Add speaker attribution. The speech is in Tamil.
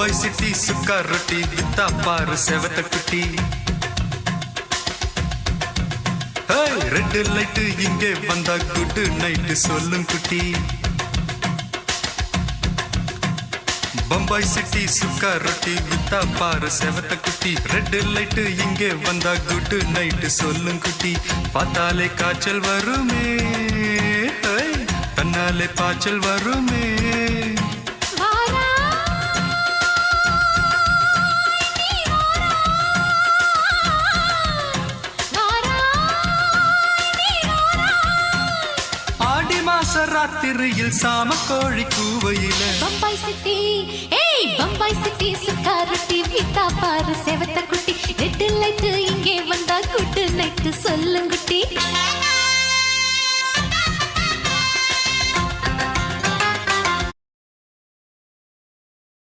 Speaker 1: பம்பாய் சிட்டி சுக்கா ரொட்டி வித்தா பாரு செவத்த குட்டி. ரெட் லைட்டு இங்கே வந்தா குட் நைட்டு சொல்லும் குட்டி. பம்பாய் சிட்டி சுக்கா ரொட்டி வித்தா பாரு செவத்த குட்டி. ரெட் லைட்டு இங்கே வந்தா குட் நைட்டு சொல்லும் குட்டி. பார்த்தாலே காய்ச்சல் வருமே, தன்னாலே பாய்ச்சல் வருமே. ராத்திரியில் சாம கோழி கூவையில
Speaker 2: பம்பாய் சிட்டி, ஏய் பம்பாய் சிட்டி சுக்கா ரொட்டி வித்தா பாரு செவத்த குட்டி. ரெட் லைட் இங்கே வந்தா குட் நைட் சொல்லுங்குட்டி.